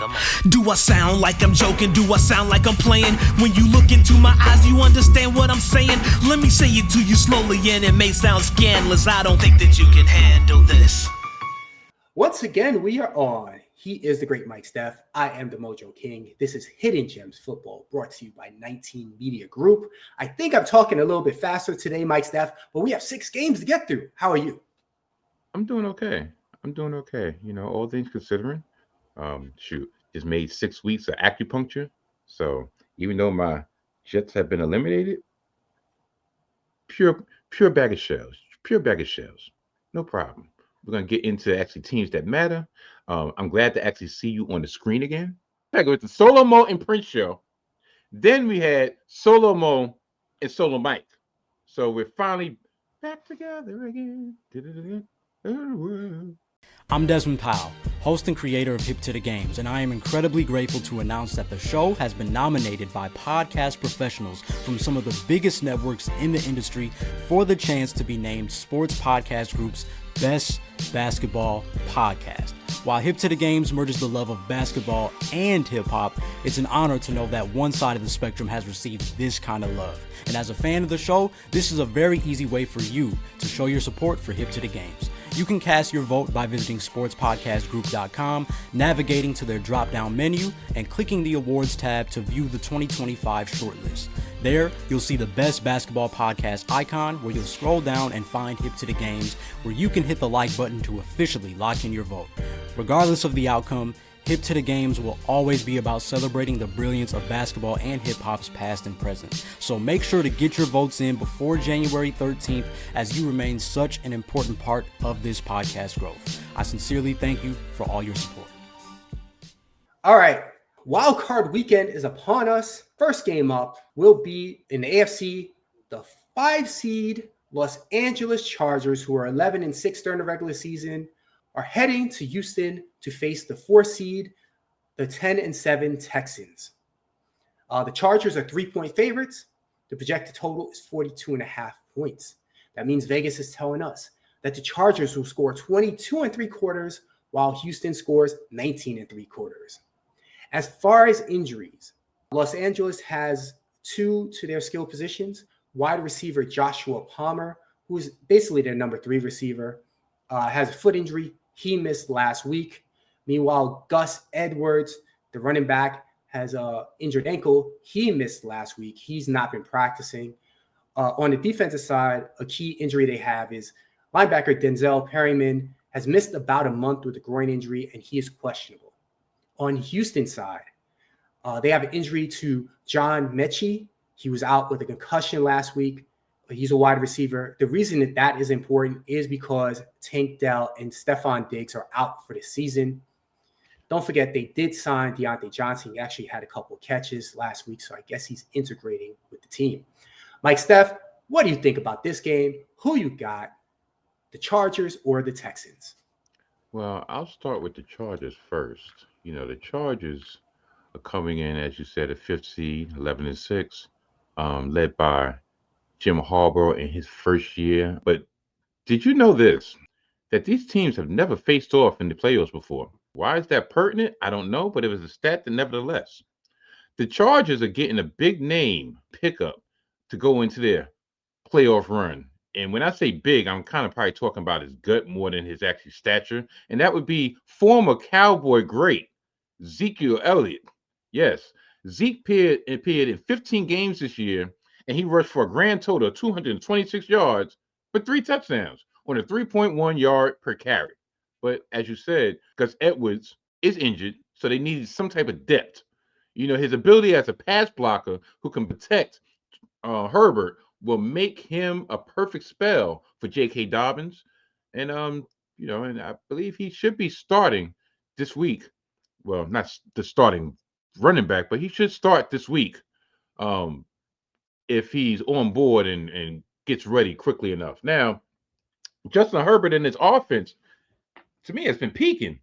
Come on. Do I sound like I'm joking? Do I sound like I'm playing? When you look into my eyes, you understand what I'm saying? Let me say it to you slowly, and it may sound scandalous. I don't think that you can handle this. Once again, we are on. He is the great Mike Steph. I am the MoJo King. This is Hidden Gems Football, brought to you by 19 Media Group. I think I'm talking a little bit faster today, Mike Steph, but we have 6 games to get through. How are you? I'm doing okay. You know, all things considering. Just made 6 weeks of acupuncture. So even though my Jets have been eliminated, pure bag of shells. No problem. We're gonna get into actually teams that matter. I'm glad to actually see you on the screen again. Back with the Solo Mo and Prince show. Then we had Solo Mo and Solo Mike. So we're finally back together again. I'm Desmond Powell, host and creator of Hip to the Games, and I am incredibly grateful to announce that the show has been nominated by podcast professionals from some of the biggest networks in the industry for the chance to be named Sports Podcast Group's Best Basketball Podcast. While Hip to the Games merges the love of basketball and hip-hop, it's an honor to know that one side of the spectrum has received this kind of love. And as a fan of the show, this is a very easy way for you to show your support for Hip to the Games. You can cast your vote by visiting sportspodcastgroup.com, navigating to their drop-down menu, and clicking the awards tab to view the 2025 shortlist. There, you'll see the Best Basketball Podcast icon, where you'll scroll down and find Hip to the Games, where you can hit the like button to officially lock in your vote. Regardless of the outcome, Hip to the Games will always be about celebrating the brilliance of basketball and hip-hop's past and present. So make sure to get your votes in before January 13th, as you remain such an important part of this podcast growth. I sincerely thank you for all your support. All right. Wildcard weekend is upon us. First game up will be in the AFC, the 5 seed Los Angeles Chargers, who are 11-6 during the regular season, are heading to Houston to face the 4 seed, the 10-7 Texans. The Chargers are 3-point favorites. The projected total is 42.5 points. That means Vegas is telling us that the Chargers will score 22 3/4, while Houston scores 19 3/4. As far as injuries, Los Angeles has 2 to their skill positions. Wide receiver Joshua Palmer, who is basically their number 3 receiver, has a foot injury. He missed last week. Meanwhile, Gus Edwards, the running back, has an injured ankle. He missed last week. He's not been practicing. On the defensive side, a key injury they have is linebacker Denzel Perryman has missed about a month with a groin injury, and he is questionable. On Houston side, they have an injury to John Mechie. He was out with a concussion last week. He's a wide receiver. The reason that is important is because Tank Dell and Stephon Diggs are out for the season. Don't forget, they did sign Deontay Johnson. He actually had a couple of catches last week, so I guess he's integrating with the team. Mike Steph, what do you think about this game? Who you got, the Chargers or the Texans? Well, I'll start with the Chargers first. You know, the Chargers are coming in, as you said, a 5th seed, 11-6, led by Jim Harbaugh in his first year. But did you know this, that these teams have never faced off in the playoffs before? Why is that pertinent? I don't know, but it was a stat that nevertheless. The Chargers are getting a big name pickup to go into their playoff run. And when I say big, I'm kind of probably talking about his gut more than his actual stature. And that would be former Cowboy great Ezekiel Elliott. Yes, Zeke appeared in 15 games this year, and he rushed for a grand total of 226 yards with 3 touchdowns on a 3.1 yard per carry. But as you said, Gus Edwards is injured, so they needed some type of depth. You know, his ability as a pass blocker who can protect Herbert will make him a perfect spell for J.K. Dobbins. And, you know, and I believe he should be starting this week. Well, not the starting running back, but he should start this week if he's on board and gets ready quickly enough. Now, Justin Herbert and his offense, to me, has been peaking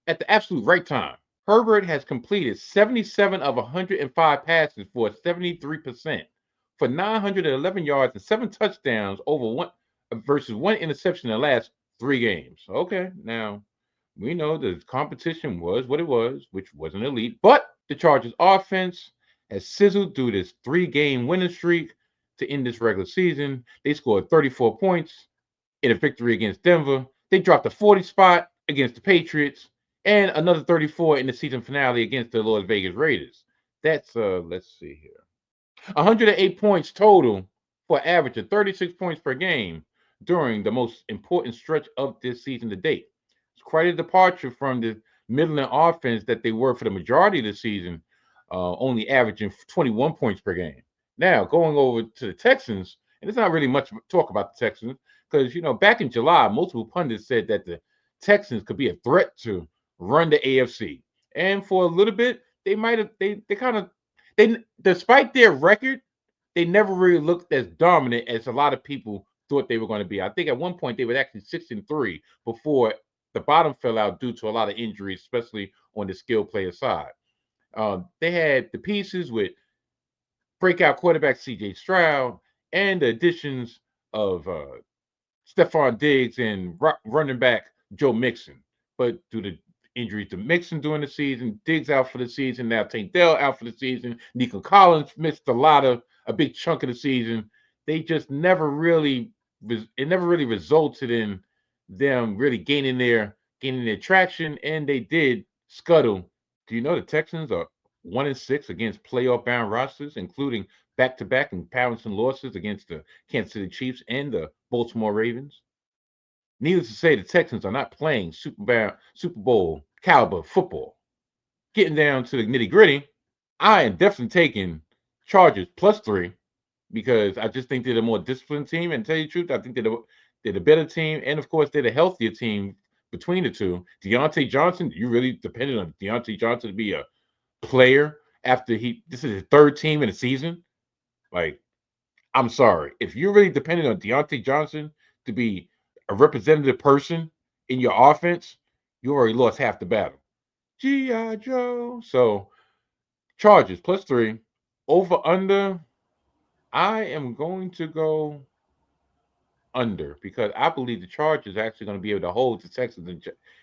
at the absolute right time. Herbert has completed 77 of 105 passes for 73%. For 911 yards and 7 touchdowns over one versus 1 interception in the last 3 games. Okay, now We know the competition was what it was, which wasn't elite, but the Chargers offense has sizzled through this 3-game winning streak to end this regular season. They scored 34 points in a victory against Denver. They dropped a 40 spot against the Patriots and another 34 in the season finale against the Las Vegas Raiders. That's let's see here. 108 points total for an average of 36 points per game during the most important stretch of this season to date. It's quite a departure from the middling offense that they were for the majority of the season, only averaging 21 points per game. Now, going over to the Texans, and there's not really much talk about the Texans because, back in July, multiple pundits said that the Texans could be a threat to run the AFC. And for a little bit, they might have, they kind of, they, despite their record, they never really looked as dominant as a lot of people thought they were going to be. I think at one point they were actually 6-3 before the bottom fell out due to a lot of injuries, especially on the skill player side. They had the pieces with breakout quarterback CJ Stroud and the additions of Stephon Diggs and running back Joe Mixon. But due to injuries to Mixon during the season, Diggs out for the season, now Tank Dell out for the season, Nico Collins missed a big chunk of the season. They just never really resulted in them really gaining their traction, and they did scuttle. Do you know the Texans are 1-6 against playoff-bound rosters, including back-to-back and pounds and losses against the Kansas City Chiefs and the Baltimore Ravens? Needless to say, the Texans are not playing Super Bowl caliber football. Getting down to the nitty-gritty, I am definitely taking Chargers +3 because I just think they're the more disciplined team. And to tell you the truth, I think they're the better team, and of course, they're the healthier team between the two. Deontay Johnson, you really depended on Deontay Johnson to be a player after this is his third team in the season? Like, I'm sorry. If you're really dependent on Deontay Johnson to be a representative person in your offense, you already lost half the battle. G.I. Joe. So, Chargers +3. Over under, I am going to go under because I believe the Chargers are actually going to be able to hold the Texans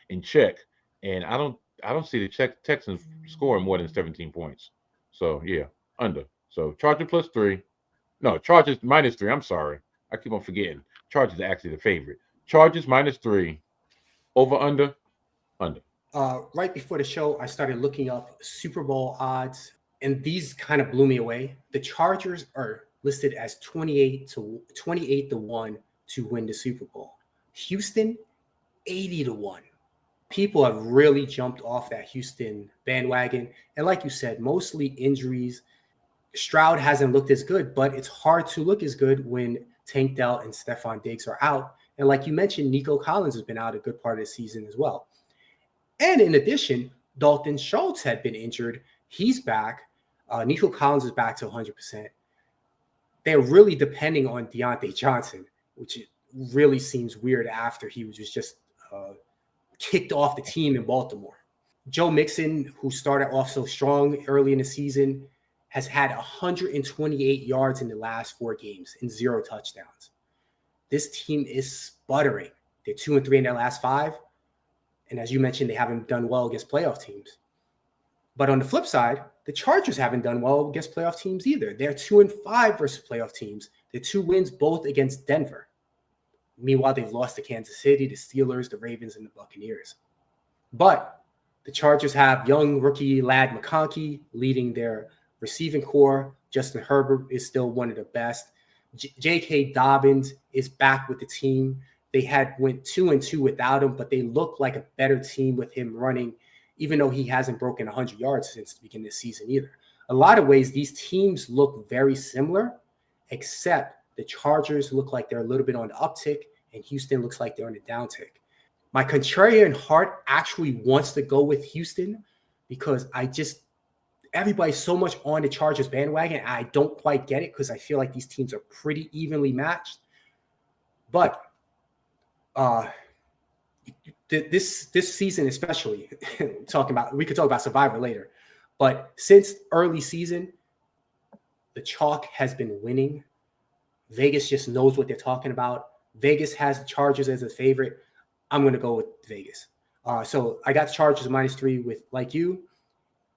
in check, and I don't see the Texans scoring more than 17 points. So yeah, under. So Chargers +3. No, Chargers -3. I'm sorry, I keep on forgetting. Chargers are actually the favorite. Chargers -3. Over under. Right before the show, I started looking up Super Bowl odds, and these kind of blew me away. The Chargers are listed as 28-1 to win the Super Bowl. Houston, 80-1. People have really jumped off that Houston bandwagon. And like you said, mostly injuries. Stroud hasn't looked as good, but it's hard to look as good when Tank Dell and Stephon Diggs are out. And like you mentioned, Nico Collins has been out a good part of the season as well. And in addition, Dalton Schultz had been injured. He's back. Nico Collins is back to 100%. They're really depending on Deontay Johnson, which really seems weird after he was just kicked off the team in Baltimore. Joe Mixon, who started off so strong early in the season, has had 128 yards in the last 4 games and 0 touchdowns. This team is sputtering. They're 2-3 in their last 5. And as you mentioned, they haven't done well against playoff teams. But on the flip side, the Chargers haven't done well against playoff teams either. They're 2-5 versus playoff teams. They're 2 wins both against Denver. Meanwhile, they've lost to Kansas City, the Steelers, the Ravens, and the Buccaneers. But the Chargers have young rookie Ladd McConkey leading their receiving core. Justin Herbert is still one of the best. J.K. Dobbins is back with the team. They went 2-2 without him, but they look like a better team with him running, even though he hasn't broken 100 yards since the beginning of the season either. A lot of ways, these teams look very similar, except the Chargers look like they're a little bit on the uptick, and Houston looks like they're on the downtick. My contrarian heart actually wants to go with Houston because everybody's so much on the Chargers bandwagon. I don't quite get it because I feel like these teams are pretty evenly matched. But this season especially, we could talk about Survivor later, but since early season, the chalk has been winning. Vegas just knows what they're talking about. Vegas has the Chargers as a favorite. I'm going to go with Vegas. So I got the Chargers -3 with like you.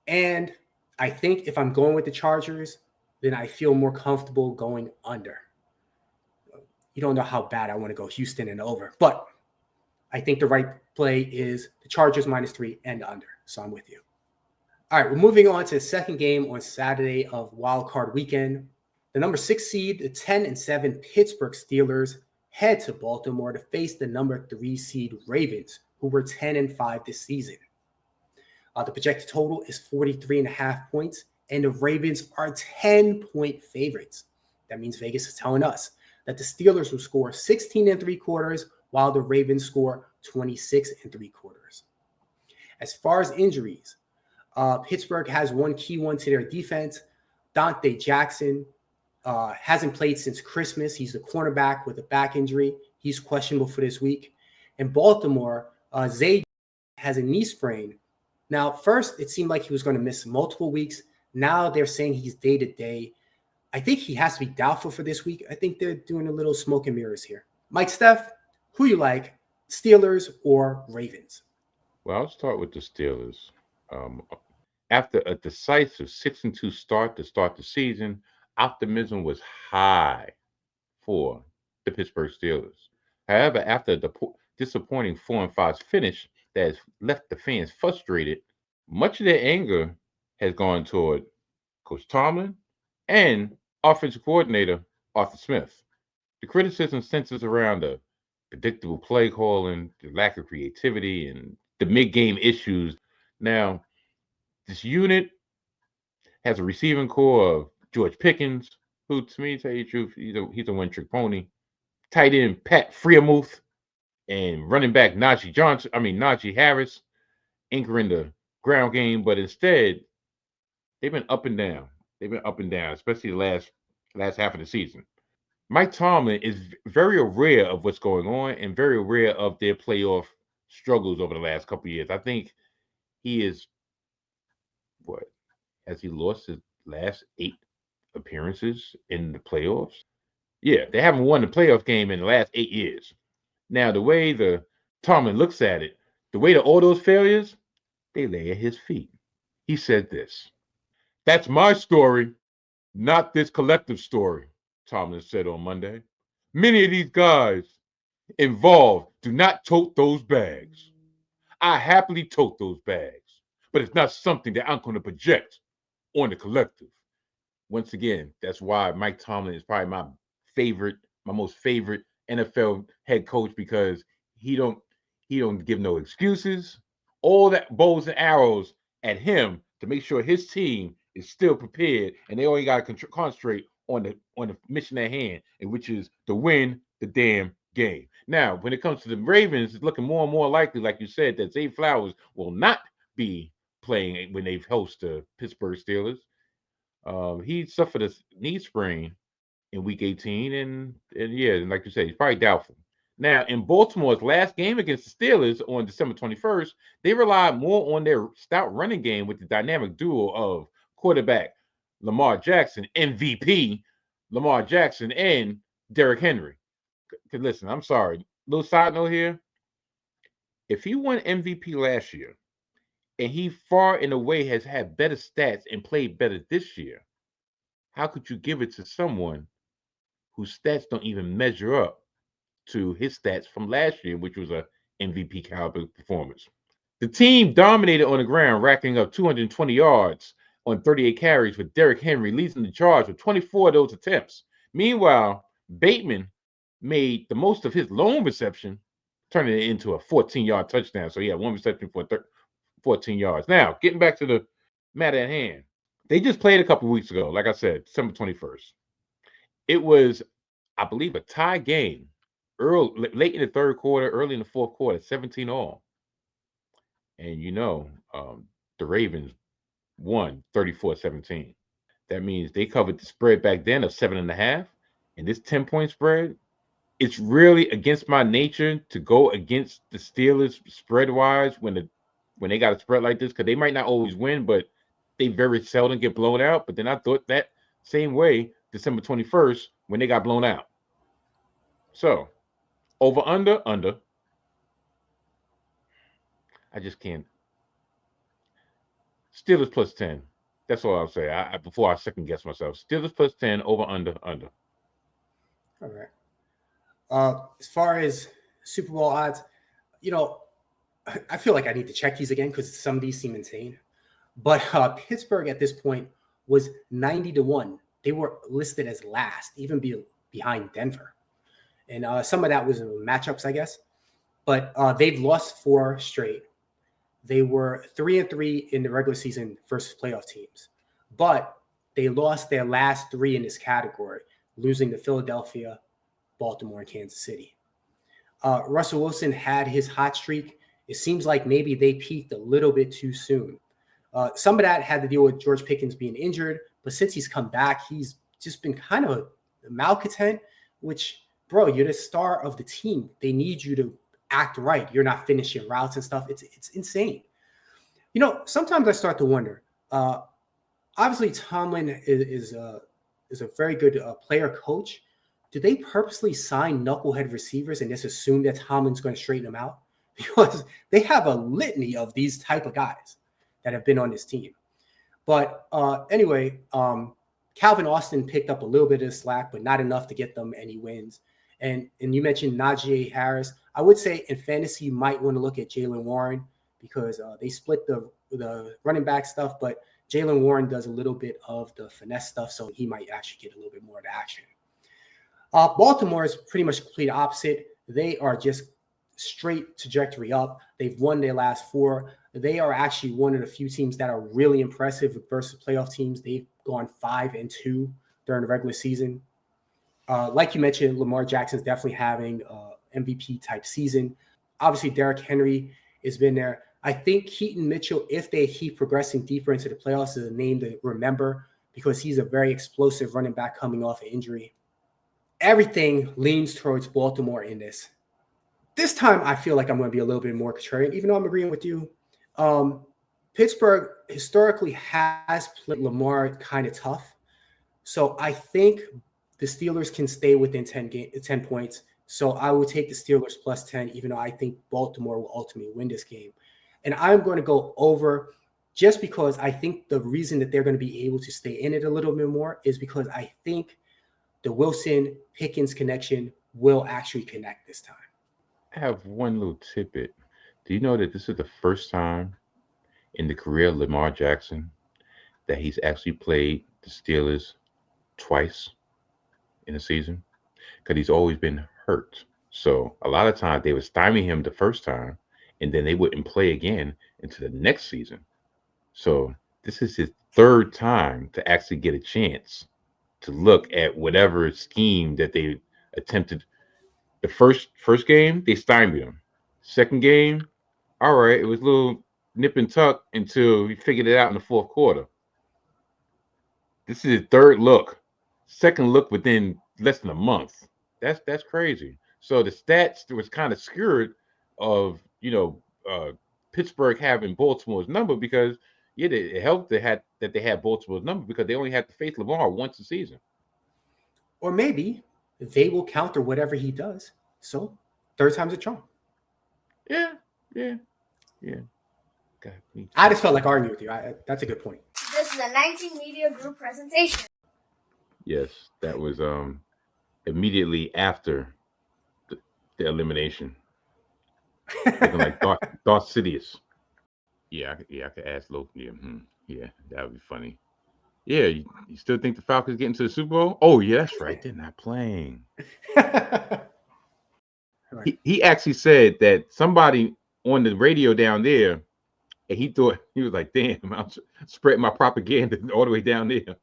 And I think if I'm going with the Chargers, then I feel more comfortable going under. You don't know how bad I want to go Houston and over, but I think the right play is the Chargers -3 and under. So I'm with you. All right, we're moving on to the second game on Saturday of Wildcard weekend. The number 6 seed, the 10-7 Pittsburgh Steelers, head to Baltimore to face the number 3 seed Ravens, who were 10-5 this season. The projected total is 43.5 points, and the Ravens are 10-point favorites. That means Vegas is telling us that the Steelers will score 16 3/4, while the Ravens score 26 3/4. As far as injuries, Pittsburgh has one key one to their defense. Dante Jackson hasn't played since Christmas. He's the cornerback with a back injury. He's questionable for this week. In Baltimore, Zay has a knee sprain. Now, first, it seemed like he was going to miss multiple weeks. Now they're saying he's day-to-day. I think he has to be doubtful for this week. I think they're doing a little smoke and mirrors here. Mike, Steph, who you like, Steelers or Ravens? Well, I'll start with the Steelers. After a decisive 6-2 start to start the season, optimism was high for the Pittsburgh Steelers. However, after the disappointing 4-5 finish that has left the fans frustrated, much of their anger has gone toward Coach Tomlin and offensive coordinator Arthur Smith. The criticism centers around the predictable play calling, the lack of creativity, and the mid-game issues. Now, this unit has a receiving core of George Pickens, who, to me, to tell you the truth, he's a one-trick pony. Tight end Pat Freiermuth, and running back Najee Harris, anchoring the ground game. But instead, they've been up and down. Especially the last half of the season. Mike Tomlin is very aware of what's going on and very aware of their playoff struggles over the last couple of years. I think he is, has he lost his last 8 appearances in the playoffs? Yeah, they haven't won the playoff game in the last 8 years. Now, the way the Tomlin looks at it, the way all those failures, they lay at his feet. He said this: "That's my story, not this collective story," Tomlin said on Monday. "Many of these guys involved do not tote those bags. I happily tote those bags, but it's not something that I'm going to project on the collective." Once again, that's why Mike Tomlin is probably my most favorite NFL head coach, because he don't give no excuses. All that bows and arrows at him to make sure his team is still prepared, and they only got to concentrate on the mission at hand, and which is to win the damn game. Now, when it comes to the Ravens, it's looking more and more likely, like you said, that Zay Flowers will not be playing when they host the Pittsburgh Steelers. He suffered a knee sprain in Week 18, and like you said, he's probably doubtful. Now, in Baltimore's last game against the Steelers on December 21st, they relied more on their stout running game with the dynamic duo of quarterback Lamar Jackson, MVP Lamar Jackson, and Derrick Henry. Because listen, I'm sorry, little side note here. If he won MVP last year, and he far and away has had better stats and played better this year, how could you give it to someone whose stats don't even measure up to his stats from last year, which was a MVP caliber performance? The team dominated on the ground, racking up 220 yards on 38 carries, with Derrick Henry leading the charge with 24 of those attempts. Meanwhile, Bateman made the most of his lone reception, turning it into a 14-yard touchdown. So he had one reception for 14 yards. Now, getting back to the matter at hand. They just played a couple of weeks ago, like I said, December 21st. It was, I believe, a tie game late in the third quarter, early in the fourth quarter, 17-all. And the Ravens won 34-17. That means they covered the spread back then of 7.5. And this 10-point spread, it's really against my nature to go against the Steelers spread-wise when they got a spread like this, because they might not always win, but they very seldom get blown out. But then I thought that same way December 21st when they got blown out. So, over, under. I just can't. Steelers plus 10. That's all I'll say. Before I second guess myself. Steelers plus 10 over under. All right. As far as Super Bowl odds, I feel like I need to check these again because some of these seem insane. But Pittsburgh at this point was 90-1. They were listed as last, even behind Denver. And some of that was matchups, I guess. But they've lost 4 straight. They were 3-3 in the regular season versus playoff teams. But they lost their last 3 in this category, losing to Philadelphia, Baltimore, and Kansas City. Russell Wilson had his hot streak. It seems like maybe they peaked a little bit too soon. Some of that had to deal with George Pickens being injured, but since he's come back, he's just been kind of a malcontent, which, bro, you're the star of the team. They need you to act right. You're not finishing routes and stuff. It's insane. Sometimes I start to wonder. Obviously, Tomlin is a very good player coach. Do they purposely sign knucklehead receivers and just assume that Tomlin's going to straighten them out? Because they have a litany of these type of guys that have been on this team. But anyway, Calvin Austin picked up a little bit of the slack, but not enough to get them any wins. And you mentioned Najee Harris. I would say in fantasy, you might want to look at Jaylen Warren because they split the running back stuff, but Jaylen Warren does a little bit of the finesse stuff, so he might actually get a little bit more of the action. Baltimore is pretty much complete opposite. They are just straight trajectory up. They've won their last 4. They are actually one of the few teams that are really impressive versus playoff teams. They've gone 5-2 during the regular season. Like you mentioned, Lamar Jackson's definitely having MVP type season. Obviously, Derrick Henry has been there. I think Keaton Mitchell, if they keep progressing deeper into the playoffs, is a name to remember because he's a very explosive running back coming off an injury. Everything leans towards Baltimore in this. This time, I feel like I'm going to be a little bit more contrarian, even though I'm agreeing with you. Pittsburgh historically has played Lamar kind of tough. So I think the Steelers can stay within 10 points. So I will take the Steelers plus 10, even though I think Baltimore will ultimately win this game. And I'm going to go over just because I think the reason that they're going to be able to stay in it a little bit more is because I think the Wilson-Pickens connection will actually connect this time. I have one little tidbit. Do you know that this is the first time in the career of Lamar Jackson that he's actually played the Steelers twice in a season? Because he's always been hurt. So a lot of times they would stymie him the first time, and then they wouldn't play again into the next season. So this is his 3rd time to actually get a chance to look at whatever scheme that they attempted. The first game, they stymied him. Second game, all right, it was a little nip and tuck until he figured it out in the 4th quarter. This is his 3rd look. 2nd look within less than a month. That's crazy. So the stats was kind of skewed of Pittsburgh having Baltimore's number because it helped that they had Baltimore's number because they only had to face Lamar once a season. Or maybe they will counter whatever he does. So 3rd time's a charm. Yeah. I just felt like arguing with you. That's a good point. This is a 19 Media Group presentation. Yes, that was immediately after the elimination. Looking like Darth Sidious. Yeah, I could ask Loki. Yeah, that would be funny. Yeah, you still think the Falcons getting to the Super Bowl? Oh, yeah, that's right. They're not playing. He actually said that somebody on the radio down there, and he was like, damn, I'm spreading my propaganda all the way down there.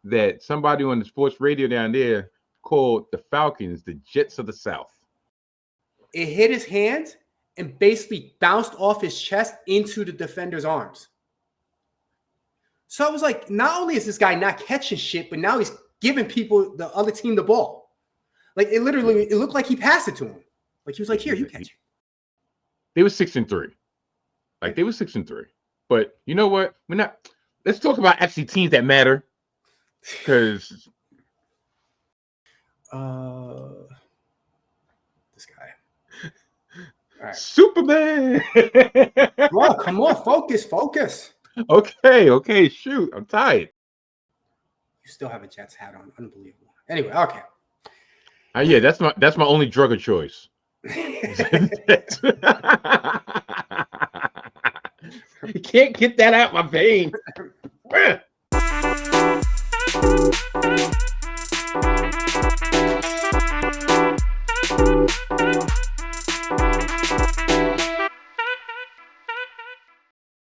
That somebody on the sports radio down there called the Falcons the Jets of the South. It hit his hand and basically bounced off his chest into the defender's arms. So I was like, not only is this guy not catching shit, but now he's giving people, the other team, the ball. Like it looked like he passed it to him. Like he was like, here, you catch it. They were 6-3. Like they were 6-3. But you know what? Let's talk about actually teams that matter. Because this guy. right. Superman. Bro, come on, focus. Okay, shoot. I'm tired. You still have a Jets hat on. Unbelievable. Anyway, okay. Yeah, that's my only drug of choice. You can't get that out my vein.